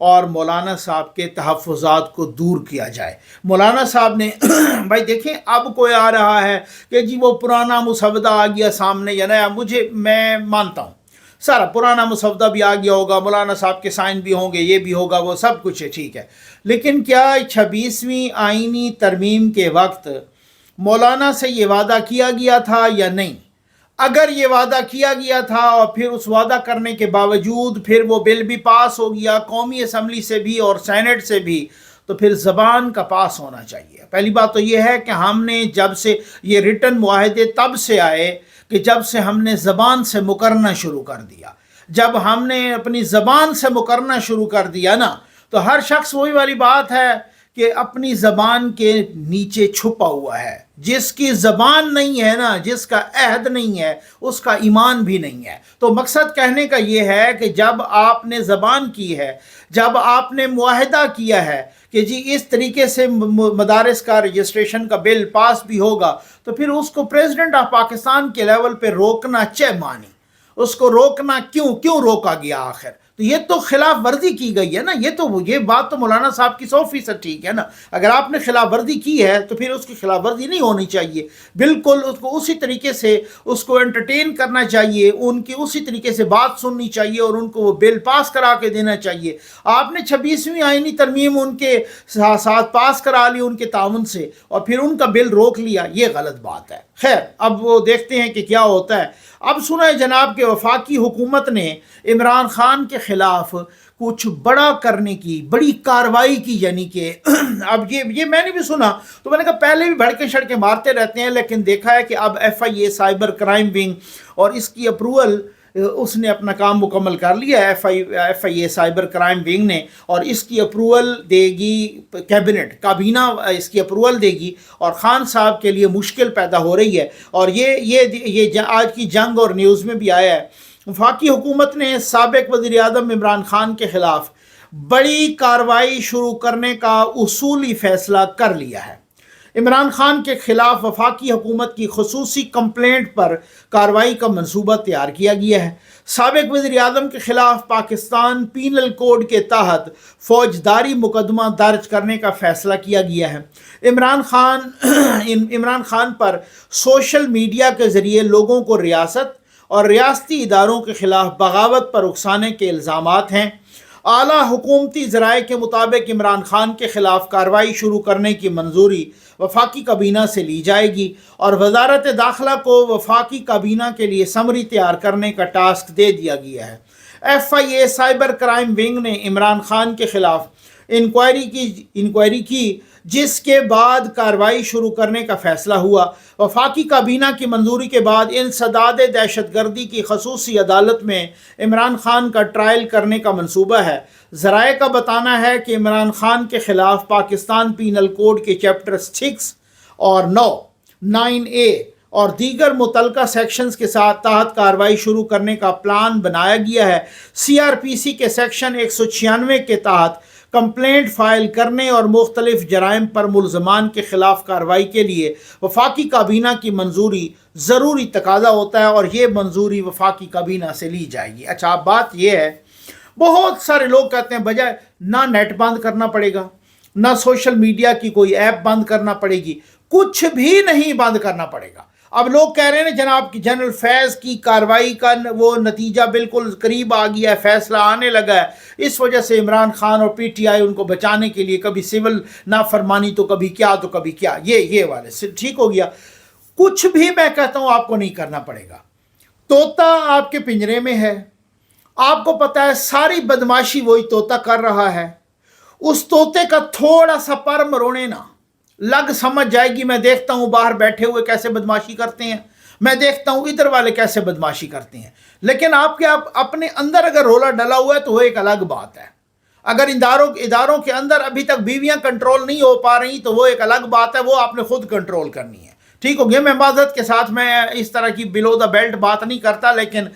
اور مولانا صاحب کے تحفظات کو دور کیا جائے۔ مولانا صاحب نے بھائی دیکھیں اب کوئی آ رہا ہے کہ جی وہ پرانا مسودہ آ گیا سامنے یا نیا، میں مانتا ہوں سارا پرانا مسودہ بھی آ گیا ہوگا، مولانا صاحب کے سائن بھی ہوں گے، یہ بھی ہوگا، وہ سب کچھ ہے، ٹھیک ہے، لیکن کیا 26ویں آئینی ترمیم کے وقت مولانا سے یہ وعدہ کیا گیا تھا یا نہیں؟ اگر یہ وعدہ کیا گیا تھا اور پھر اس وعدہ کرنے کے باوجود پھر وہ بل بھی پاس ہو گیا قومی اسمبلی سے بھی اور سینٹ سے بھی، تو پھر زبان کا پاس ہونا چاہیے۔ پہلی بات تو یہ ہے کہ ہم نے جب سے یہ ریٹن معاہدے تب سے آئے کہ جب سے ہم نے زبان سے مکرنا شروع کر دیا۔ جب ہم نے اپنی زبان سے مکرنا شروع کر دیا نا، تو ہر شخص وہی والی بات ہے کہ اپنی زبان کے نیچے چھپا ہوا ہے۔ جس کی زبان نہیں ہے نا، جس کا عہد نہیں ہے، اس کا ایمان بھی نہیں ہے۔ تو مقصد کہنے کا یہ ہے کہ جب آپ نے زبان کی ہے، جب آپ نے معاہدہ کیا ہے کہ جی اس طریقے سے مدارس کا رجسٹریشن کا بل پاس بھی ہوگا، تو پھر اس کو پریزیڈنٹ آف پاکستان کے لیول پہ روکنا مانی۔ اس کو روکنا کیوں روکا گیا آخر؟ تو یہ تو خلاف ورزی کی گئی ہے نا، یہ بات تو مولانا صاحب کی 100% ٹھیک ہے نا۔ اگر آپ نے خلاف ورزی کی ہے تو پھر اس کی خلاف ورزی نہیں ہونی چاہیے، بالکل اس کو اسی طریقے سے اس کو انٹرٹین کرنا چاہیے، ان کی اسی طریقے سے بات سننی چاہیے اور ان کو وہ بل پاس کرا کے دینا چاہیے۔ آپ نے 26ویں آئینی ترمیم ان کے ساتھ پاس کرا لی ان کے تعاون سے، اور پھر ان کا بل روک لیا، یہ غلط بات ہے۔ خیر اب وہ دیکھتے ہیں کہ کیا ہوتا ہے۔ اب سنیں جناب کہ وفاقی حکومت نے عمران خان کے خلاف کچھ بڑا کرنے کی، بڑی کارروائی کی، یعنی کہ اب یہ میں نے بھی سنا تو میں نے کہا پہلے بھی بھڑکے شڑکے مارتے رہتے ہیں، لیکن دیکھا ہے کہ اب FIA سائبر کرائم ونگ اور اس کی اپروول اس نے اپنا کام مکمل کر لیا ہے، FIA سائبر کرائم ونگ نے، اور اس کی اپروول دے گی کابینہ اس کی اپروول دے گی، اور خان صاحب کے لیے مشکل پیدا ہو رہی ہے۔ اور یہ آج کی جنگ اور نیوز میں بھی آیا ہے، وفاقی حکومت نے سابق وزیر اعظم عمران خان کے خلاف بڑی کارروائی شروع کرنے کا اصولی فیصلہ کر لیا ہے۔ عمران خان کے خلاف وفاقی حکومت کی خصوصی کمپلینٹ پر کارروائی کا منصوبہ تیار کیا گیا ہے۔ سابق وزیر اعظم کے خلاف پاکستان پینل کوڈ کے تحت فوجداری مقدمہ درج کرنے کا فیصلہ کیا گیا ہے۔ عمران خان پر سوشل میڈیا کے ذریعے لوگوں کو ریاست اور ریاستی اداروں کے خلاف بغاوت پر اکسانے کے الزامات ہیں۔ اعلیٰ حکومتی ذرائع کے مطابق عمران خان کے خلاف کارروائی شروع کرنے کی منظوری وفاقی کابینہ سے لی جائے گی، اور وزارت داخلہ کو وفاقی کابینہ کے لیے سمری تیار کرنے کا ٹاسک دے دیا گیا ہے۔ FIA سائبر کرائم ونگ نے عمران خان کے خلاف انکوائری کی، جس کے بعد کارروائی شروع کرنے کا فیصلہ ہوا۔ وفاقی کابینہ کی منظوری کے بعد انسداد دہشت گردی کی خصوصی عدالت میں عمران خان کا ٹرائل کرنے کا منصوبہ ہے۔ ذرائع کا بتانا ہے کہ عمران خان کے خلاف پاکستان پینل کوڈ کے چیپٹر 6 اور 9(a) اور دیگر متعلقہ سیکشنز کے ساتھ تحت کارروائی شروع کرنے کا پلان بنایا گیا ہے۔ CRPC کے سیکشن 196 کے تحت کمپلینٹ فائل کرنے اور مختلف جرائم پر ملزمان کے خلاف کارروائی کے لیے وفاقی کابینہ کی منظوری ضروری تقاضا ہوتا ہے، اور یہ منظوری وفاقی کابینہ سے لی جائے گی۔ اچھا اب بات یہ ہے، بہت سارے لوگ کہتے ہیں بجائے نہ نیٹ بند کرنا پڑے گا، نہ سوشل میڈیا کی کوئی ایپ بند کرنا پڑے گی، کچھ بھی نہیں بند کرنا پڑے گا۔ اب لوگ کہہ رہے ہیں جناب کہ جنرل فیض کی کارروائی کا وہ نتیجہ بالکل قریب آ گیا ہے، فیصلہ آنے لگا ہے، اس وجہ سے عمران خان اور PTI ان کو بچانے کے لیے کبھی سول نافرمانی تو کبھی کیا تو کبھی کیا، یہ والے سے ٹھیک ہو گیا۔ کچھ بھی میں کہتا ہوں آپ کو نہیں کرنا پڑے گا۔ طوطا آپ کے پنجرے میں ہے، آپ کو پتہ ہے ساری بدماشی وہی طوطا کر رہا ہے، اس طوطے کا تھوڑا سا پر مروڑے نا لگ سمجھ جائے گی۔ میں دیکھتا ہوں باہر بیٹھے ہوئے کیسے بدماشی کرتے ہیں، میں دیکھتا ہوں ادھر والے کیسے بدماشی کرتے ہیں، لیکن آپ کے اپنے اندر اگر رولا ڈلا ہوا ہے تو وہ ایک الگ بات ہے۔ اگر اداروں کے اندر ابھی تک بیویاں کنٹرول نہیں ہو پا رہی تو وہ ایک الگ بات ہے، وہ آپ نے خود کنٹرول کرنی ہے، ٹھیک ہو گیا, میں معذرت کے ساتھ میں اس طرح کی بلو دا بیلٹ بات نہیں کرتا, لیکن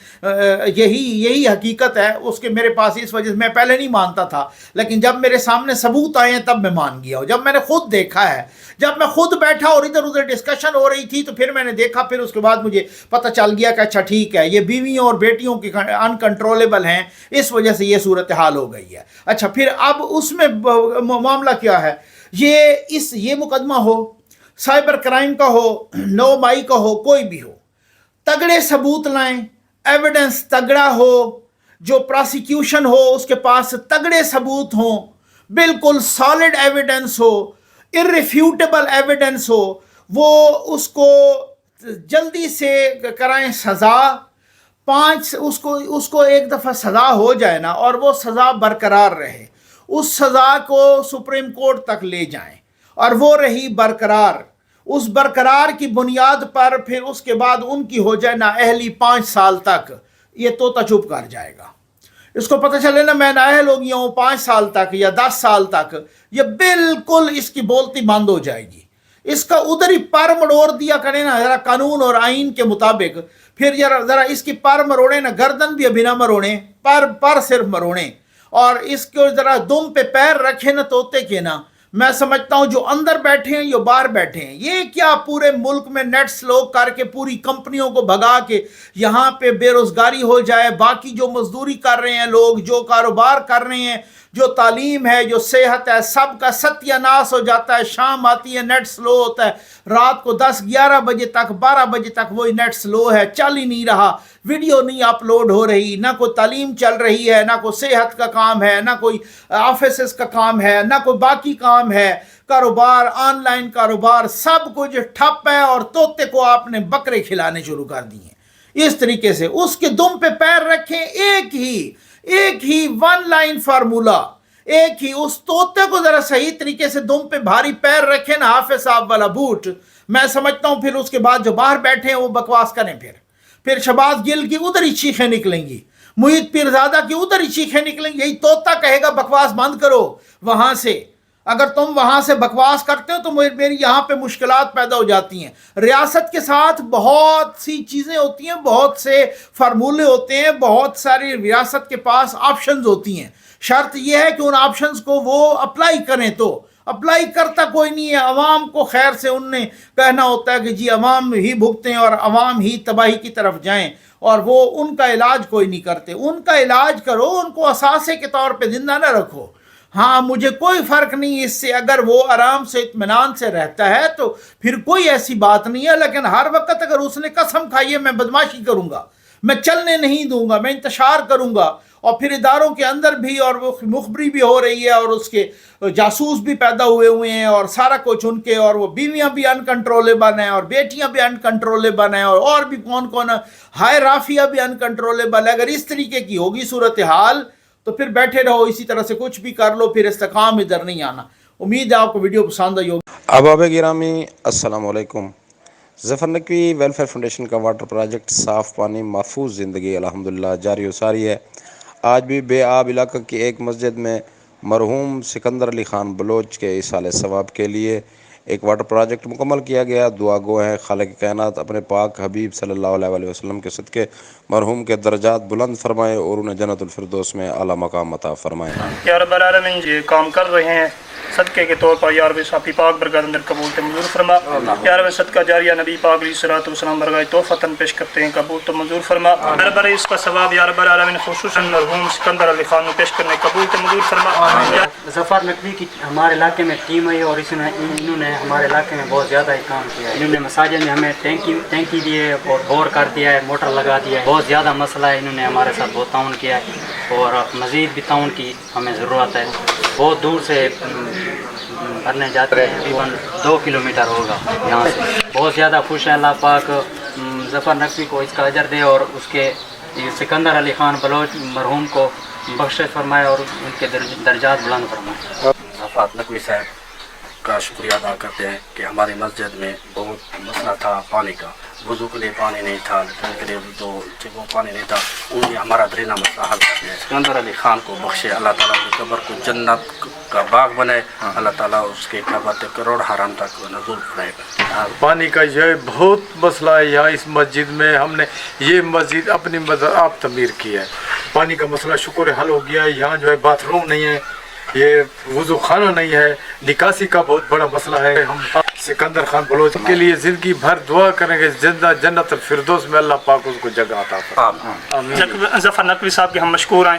یہی حقیقت ہے اس کے میرے پاس. اس وجہ سے میں پہلے نہیں مانتا تھا, لیکن جب میرے سامنے ثبوت آئے ہیں تب میں مان گیا ہوں. جب میں نے خود دیکھا ہے, جب میں خود بیٹھا اور ادھر ادھر ڈسکشن ہو رہی تھی تو پھر میں نے دیکھا, پھر اس کے بعد مجھے پتہ چل گیا کہ اچھا ٹھیک ہے, یہ بیویوں اور بیٹیوں کی انکنٹرولیبل ہیں, اس وجہ سے یہ صورتحال ہو گئی ہے. اچھا پھر اب اس میں معاملہ کیا ہے, یہ مقدمہ ہو, سائبر کرائم کا ہو, 9 مئی کا ہو, کوئی بھی ہو, تگڑے ثبوت لائیں, ایویڈنس تگڑا ہو, جو پراسیکیوشن ہو اس کے پاس تگڑے ثبوت ہوں, بالکل سالڈ ایویڈنس ہو, irrefutable ایویڈنس ہو, وہ اس کو جلدی سے کرائیں سزا. اس کو ایک دفعہ سزا ہو جائے نا, اور وہ سزا برقرار رہے, اس سزا کو سپریم کورٹ تک لے جائیں اور وہ رہی برقرار. اس برقرار کی بنیاد پر پھر اس کے بعد ان کی ہو جائے نااہلی 5 سال تک, یہ طوطا چپ کر جائے گا. اس کو پتہ چلے نا میں نااہل ہو گیا ہوں 5 سال تک یا 10 سال تک, یہ بالکل اس کی بولتی بند ہو جائے گی. اس کا ادھر ہی پر مڑوڑ دیا کرے نا ذرا قانون اور آئین کے مطابق, پھر ذرا اس کی پر مروڑے نا, گردن بھی ابھی نہ مروڑیں, پر صرف مروڑیں, اور اس کو ذرا دم پہ پیر رکھے نا طوطے کے نا. میں سمجھتا ہوں جو اندر بیٹھے ہیں یا باہر بیٹھے ہیں, یہ کیا پورے ملک میں نیٹ سلو کر کے پوری کمپنیوں کو بھگا کے یہاں پہ بے روزگاری ہو جائے, باقی جو مزدوری کر رہے ہیں لوگ, جو کاروبار کر رہے ہیں, جو تعلیم ہے, جو صحت ہے, سب کا ستیہ ناس ہو جاتا ہے. شام آتی ہے نیٹ سلو ہوتا ہے, رات کو 10-11 بجے تک 12 بجے تک وہی نیٹ سلو ہے, چل ہی نہیں رہا, ویڈیو نہیں اپلوڈ ہو رہی, نہ کوئی تعلیم چل رہی ہے, نہ کوئی صحت کا کام ہے, نہ کوئی آفیسز کا کام ہے, نہ کوئی باقی کام ہے. کاروبار, آن لائن کاروبار, سب کچھ ٹھپ ہے, اور طوطے کو آپ نے بکرے کھلانے شروع کر دیے. اس طریقے سے اس کے دم پہ پیر رکھیں, ایک ہی 1 لائن فارمولا, ایک ہی اس طوطے کو ذرا صحیح طریقے سے دم پہ بھاری پیر رکھیں نا, حافظ صاحب والا بوٹ. میں سمجھتا ہوں پھر اس کے بعد جو باہر بیٹھے ہیں وہ بکواس کریں, پھر شہباز گل کی ادھر ہی چیخیں نکلیں گی, محیط پیرزادہ کی ادھر ہی چیخیں نکلیں گی. یہی طوطا کہے گا بکواس بند کرو وہاں سے. اگر تم وہاں سے بکواس کرتے ہو تو میری یہاں پہ مشکلات پیدا ہو جاتی ہیں. ریاست کے ساتھ بہت سی چیزیں ہوتی ہیں, بہت سے فارمولے ہوتے ہیں, بہت ساری ریاست کے پاس آپشنز ہوتی ہیں. شرط یہ ہے کہ ان آپشنز کو وہ اپلائی کریں. تو اپلائی کرتا کوئی نہیں ہے. عوام کو خیر سے ان نے کہنا ہوتا ہے کہ جی عوام ہی بھگتیں اور عوام ہی تباہی کی طرف جائیں, اور وہ ان کا علاج کوئی نہیں کرتے. ان کا علاج کرو, ان کو اثاثے کے طور پہ زندہ نہ رکھو. ہاں مجھے کوئی فرق نہیں اس سے, اگر وہ آرام سے اطمینان سے رہتا ہے تو پھر کوئی ایسی بات نہیں ہے. لیکن ہر وقت اگر اس نے قسم کھائی ہے میں بدماشی کروں گا, میں چلنے نہیں دوں گا, میں انتشار کروں گا, اور پھر اداروں کے اندر بھی اور وہ مخبری بھی ہو رہی ہے, اور اس کے جاسوس بھی پیدا ہوئے ہیں, اور سارا کچھ ان کے, اور وہ بیویاں بھی انکنٹرولیبل ہیں, اور بیٹیاں بھی انکنٹرولیبل ہیں, اور بھی کون ہائے رافیہ بھی انکنٹرولیبل ہے. اگر اس طریقے کی ہوگی صورتحال تو پھر بیٹھے رہو اسی طرح سے, کچھ بھی کر لو, پھر استحکام ادھر نہیں آنا. امید ہے آپ کو ویڈیو پسند آئی ہوگی. احباب گرامی السلام علیکم. ظفر نقوی ویلفیئر فاؤنڈیشن کا واٹر پروجیکٹ صاف پانی محفوظ زندگی الحمدللہ جاری و ساری ہے. آج بھی بے آب علاقہ کی ایک مسجد میں مرحوم سکندر علی خان بلوچ کے ایصال ثواب کے لیے ایک واٹر پروجیکٹ مکمل کیا گیا. دعا گو ہیں خالق کائنات اپنے پاک حبیب صلی اللہ علیہ وسلم کے صدقے مرحوم کے درجات بلند فرمائے اور انہیں جنت الفردوس میں اعلیٰ مقام عطا فرمائے. یا رب العالمین یہ کام کر رہے ہیں صدقے کے طور پر, یا رب صافی پاک برکات اندر قبول تو منظور فرما. یا رب صدقہ جاریہ نبی پاک علیہ الصلوۃ والسلام برگاہ تحفتاً پیش کرتے ہیں, قبول تو منظور فرما. یا رب اس کا ثواب یا رب العالمین خصوصاً مرحوم سکندر علی خان کو پیش کرنے قبول تو منظور فرما. ظفر نقوی کی ہمارے علاقے میں ٹیم ہے, اور انہوں نے ہمارے علاقے میں بہت زیادہ کام کیا ہے. انہوں نے مساجد میں ہمیں ٹینکی دیے اور بور کر دیا ہے, موٹر لگا دیا ہے. بہت زیادہ مسئلہ ہے, انہوں نے ہمارے ساتھ بہت تعاون کیا ہے, اور مزید بھی تعاون کی ہمیں ضرورت ہے. بہت دور سے بھرنے جاتے ہیں, تقریباً 2 کلومیٹر ہوگا یہاں سے. بہت زیادہ خوش ہیں. اللہ پاک ظفر نقوی کو اس کا اجر دے, اور اس کے سکندر علی خان بلوچ مرحوم کو بخشش فرمائے, اور ان کے درجات بلند فرمائے. ظفر نقوی صاحب کا شکریہ ادا کرتے ہیں کہ ہماری مسجد میں بہت مسئلہ تھا پانی کا, وضو کے لیے پانی نہیں تھا، لیٹرین کے لیے جو وہ پانی نہیں تھا، انہوں نے ہمارا درینہ مسئلہ حل کر دیا۔ سکندر علی خان کو بخشے، اللہ تعالیٰ کی قبر کو جنت کا باغ بنائے، اللہ تعالیٰ اس کے قبر تک کروڑ حرام تک نزول فرمائے۔ پانی کا یہ بہت مسئلہ ہے یہاں اس مسجد میں، ہم نے یہ مسجد اپنی آپ تعمیر کی ہے، پانی کا مسئلہ شکر حل ہو گیا ہے۔ یہاں جو ہے باتھ روم نہیں ہے، یہ وضو خانہ نہیں ہے، نکاسی کا بہت بڑا مسئلہ ہے۔ ہم سکندر خان بلوچ کے لیے زندگی بھر دعا کریں گے، زندہ جنت الفردوس میں اللہ پاک اس کو جگہ عطا فرمائے۔ ظفر نقوی صاحب کے ہم مشکور ہیں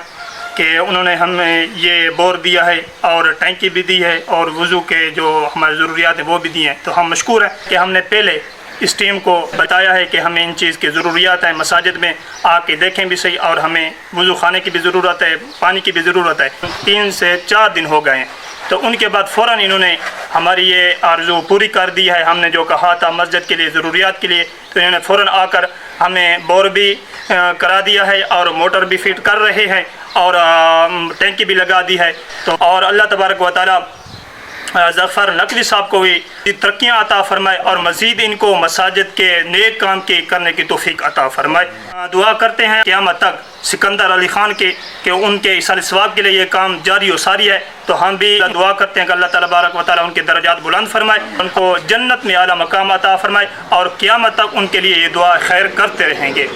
کہ انہوں نے ہمیں یہ بور دیا ہے اور ٹینکی بھی دی ہے اور وضو کے جو ہماری ضروریات ہیں وہ بھی دی ہیں، تو ہم مشکور ہیں کہ ہم نے پہلے اس ٹیم کو بتایا ہے کہ ہمیں ان چیز کی ضروریات ہیں، مساجد میں آ کے دیکھیں بھی صحیح، اور ہمیں وضو خانے کی بھی ضرورت ہے، پانی کی بھی ضرورت ہے۔ 3 سے 4 دن ہو گئے ہیں، تو ان کے بعد فوراً انہوں نے ہماری یہ آرزو پوری کر دی ہے۔ ہم نے جو کہا تھا مسجد کے لیے ضروریات کے لیے، تو انہوں نے فوراً آ کر ہمیں بور بھی کرا دیا ہے اور موٹر بھی فٹ کر رہے ہیں اور ٹینکی بھی لگا دی ہے۔ تو اور اللہ تبارک و تعالیٰ ظفر نقوی صاحب کو بھی ترقیاں عطا فرمائے اور مزید ان کو مساجد کے نیک کام کی کرنے کی توفیق عطا فرمائے۔ دعا کرتے ہیں قیامت تک سکندر علی خان کے کہ ان کے ایصال ثواب کے لیے یہ کام جاری و ساری ہے، تو ہم بھی دعا کرتے ہیں کہ اللہ تعالیٰ بارک و تعالیٰ ان کے درجات بلند فرمائے، ان کو جنت میں اعلیٰ مقام عطا فرمائے، اور قیامت تک ان کے لیے یہ دعا خیر کرتے رہیں گے۔